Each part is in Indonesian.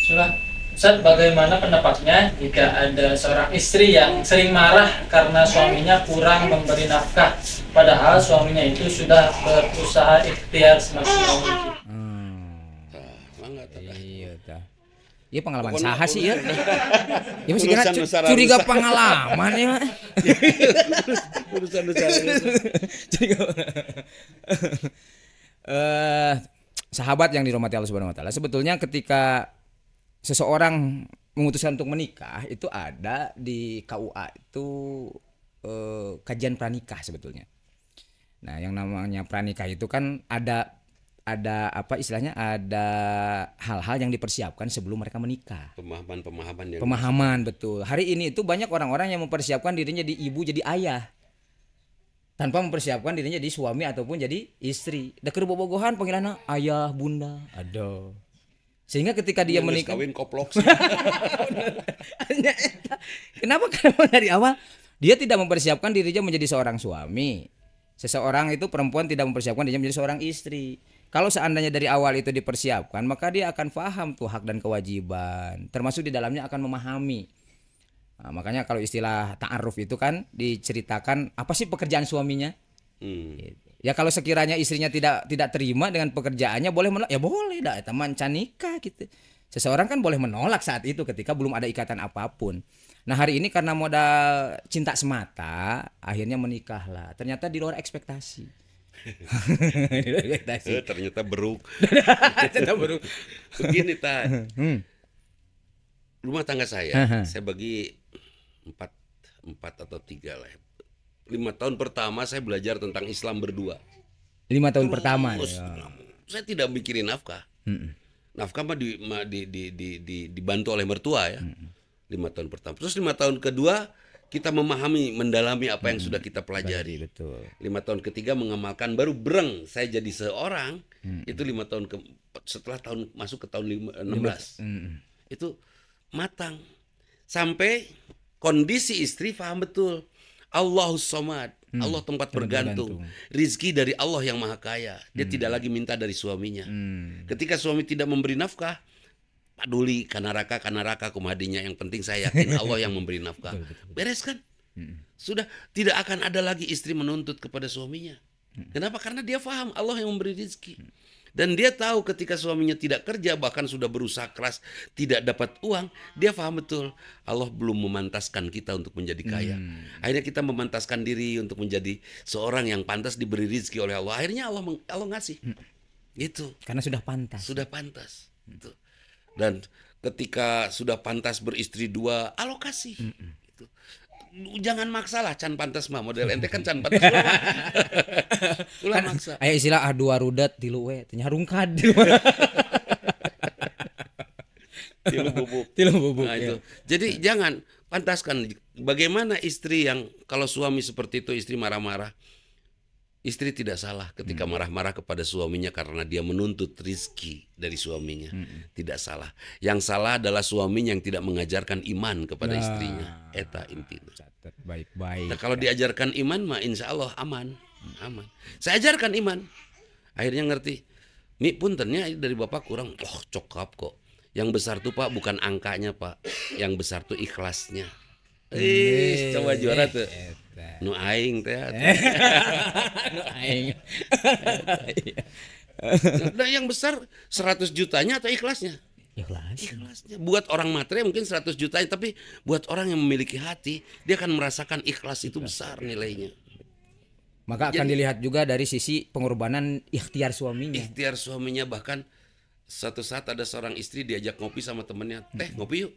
Sudah. Ustaz, bagaimana pendapatnya jika ada seorang istri yang sering marah karena suaminya kurang memberi nafkah, padahal suaminya itu sudah berusaha ikhtiar semaksimal mungkin? Mangga tah. Iya tah. Iya pengalaman Pokoknya saha sih ya. Ya masih urusan kena besar curiga rusak. pengalaman ya. Mak. Urusan besar. Curiga. Eh, Sahabat yang dirahmati Allah Subhanahu wa taala, sebetulnya ketika seseorang memutuskan untuk menikah itu ada di KUA itu kajian pranikah sebetulnya. Nah, yang namanya pranikah itu kan ada apa istilahnya, ada hal-hal yang dipersiapkan sebelum mereka menikah. Pemahaman yang Pemahaman betul. Hari ini itu banyak orang-orang yang mempersiapkan dirinya di ibu jadi ayah tanpa mempersiapkan dirinya di suami ataupun jadi istri. Da keur bobogohan panggilanna ayah, bunda. Aduh. Sehingga ketika dia geus menikah, kawin koplok sih. Kenapa dari awal dia tidak mempersiapkan dirinya menjadi seorang suami. Seseorang itu perempuan tidak mempersiapkan dirinya menjadi seorang istri. Kalau seandainya dari awal itu dipersiapkan, maka dia akan paham tuh hak dan kewajiban. Termasuk di dalamnya akan memahami. Nah, makanya kalau istilah ta'aruf itu kan diceritakan apa sih pekerjaan suaminya. Ya kalau sekiranya istrinya tidak terima dengan pekerjaannya, boleh menolak, ya boleh dah teman canika gitu. Seseorang kan boleh menolak saat itu ketika belum ada ikatan apapun. Nah hari ini karena modal cinta semata akhirnya menikahlah. Ternyata di luar ekspektasi. Di luar ekspektasi. Ternyata beruk. Ternyata baru. Begini Tan. Rumah tangga saya bagi empat atau 3 lah. 5 tahun pertama saya belajar tentang Islam berdua. 5 tahun pertama. Terus, Ya. saya tidak mikirin nafkah. Nafkah mah dibantu oleh mertua ya. 5 tahun pertama. Terus 5 tahun kedua kita memahami, mendalami apa yang sudah kita pelajari. Betul. 5 tahun ketiga mengamalkan, baru breng saya jadi seorang. Itu 5 tahun setelah masuk ke tahun 16. Itu matang. Sampai kondisi istri paham betul. Allahus Somad, Allah tempat bergantung. Rizki dari Allah yang Maha Kaya. Dia tidak lagi minta dari suaminya. Ketika suami tidak memberi nafkah, paduli kanaraka kumadinya, yang penting saya yakin Allah yang memberi nafkah. Beres kan? Sudah tidak akan ada lagi istri menuntut kepada suaminya. Kenapa? Karena dia paham Allah yang memberi rizki. Dan dia tahu ketika suaminya tidak kerja, bahkan sudah berusaha keras tidak dapat uang, dia paham betul Allah belum memantaskan kita untuk menjadi kaya. Akhirnya kita memantaskan diri untuk menjadi seorang yang pantas diberi rezeki oleh Allah. Akhirnya Allah ngasih. Gitu. Karena sudah pantas. Sudah pantas. Gitu. Dan ketika sudah pantas beristri 2, alokasi. Gitu. Jangan maksa lah can pantas mah, model ente kan can pantas ulah maksa. Aya istilah dua rudat tilu we teh nyarungkad. Tilu bubuk. Tilu bubuk. Nah, Ya. itu. Jadi jangan pantaskan. Bagaimana istri yang kalau suami seperti itu, istri marah-marah. Istri tidak salah ketika marah-marah kepada suaminya karena dia menuntut rizki dari suaminya. Tidak salah. Yang salah adalah suaminya yang tidak mengajarkan iman kepada istrinya. Eta intinya. Catat baik-baik. Nah, kalau diajarkan iman mah insya Allah aman. Aman. Saya ajarkan iman. Akhirnya ngerti. Mi puntennya dari bapak kurang. Oh cokap kok. Yang besar tuh Pak bukan angkanya Pak. Yang besar tuh ikhlasnya. Coba juara tuh. Nu aing teh. Aing. Nah, yang besar 100 jutanya atau ikhlasnya? Ikhlas. Ikhlasnya. Buat orang materi mungkin 100 jutanya, tapi buat orang yang memiliki hati, dia akan merasakan ikhlas itu besar nilainya. Maka akan dilihat juga dari sisi pengorbanan ikhtiar suaminya. Ikhtiar suaminya, bahkan suatu saat ada seorang istri diajak ngopi sama temennya, teh ngopi yuk,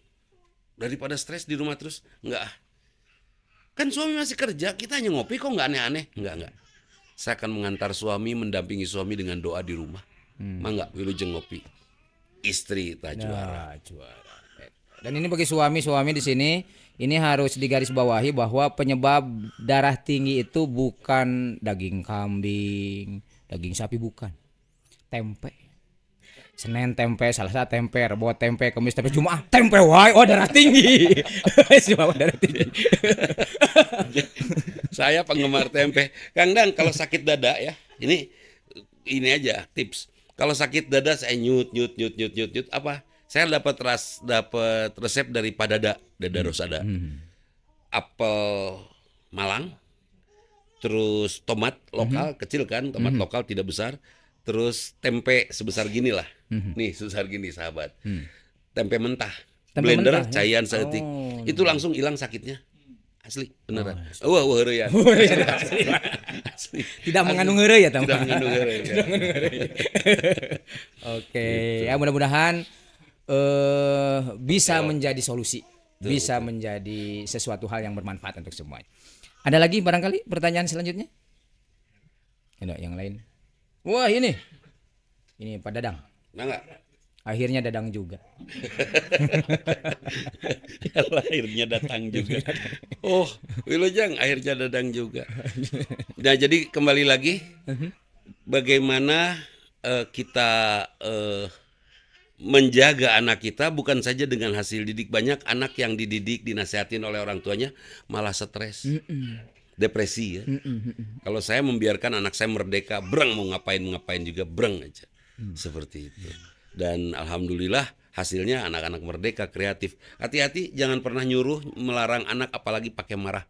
daripada stres di rumah terus. Enggak, kan suami masih kerja, kita hanya ngopi kok nggak aneh-aneh. Enggak. Saya akan mengantar suami, mendampingi suami dengan doa di rumah. Mangga wilujeng ngopi. Istri tak juara. Juara. Dan ini bagi suami-suami di sini, ini harus digarisbawahi bahwa penyebab darah tinggi itu bukan daging kambing, daging sapi, bukan. Tempe. Senin tempe, Selasa tempe, Rebo tempe, Kamis tempe, Jumat tempe, wae, oh darah tinggi. Semua darah tinggi. Saya penggemar tempe. Kang Dang, kalau sakit dada ya, ini aja tips. Kalau sakit dada saya nyut apa? Saya dapat resep dari Padada, Dada Rosada. Apel Malang, terus tomat lokal kecil kan, tomat lokal tidak besar, terus tempe sebesar gini lah. Nih, sebesar gini sahabat. Tempe mentah. Tempe Blender mentah, ya? caian seetik. Oh, Itu langsung hilang sakitnya. Asli, beneran. Wah, ya. Asli. Tidak mengandung heureuy ya, Tidak mengandung heureuy. Ya. Oke, ya mudah-mudahan bisa menjadi solusi, bisa menjadi sesuatu hal yang bermanfaat untuk semua. Ada lagi barangkali pertanyaan selanjutnya? Ada yang lain? Wah ini Pak Dadang. Nah, enggak? Akhirnya Dadang juga. Akhirnya datang juga. Oh, Wilujeng akhirnya datang juga. Nah, jadi kembali lagi, bagaimana kita menjaga anak kita bukan saja dengan hasil didik. Banyak anak yang dididik, dinasihatin oleh orang tuanya malah stres, depresi ya. Kalau saya membiarkan anak saya merdeka, breng mau ngapain juga breng aja, seperti itu. Dan alhamdulillah hasilnya anak-anak merdeka, kreatif. Hati-hati jangan pernah nyuruh, melarang anak apalagi pakai marah.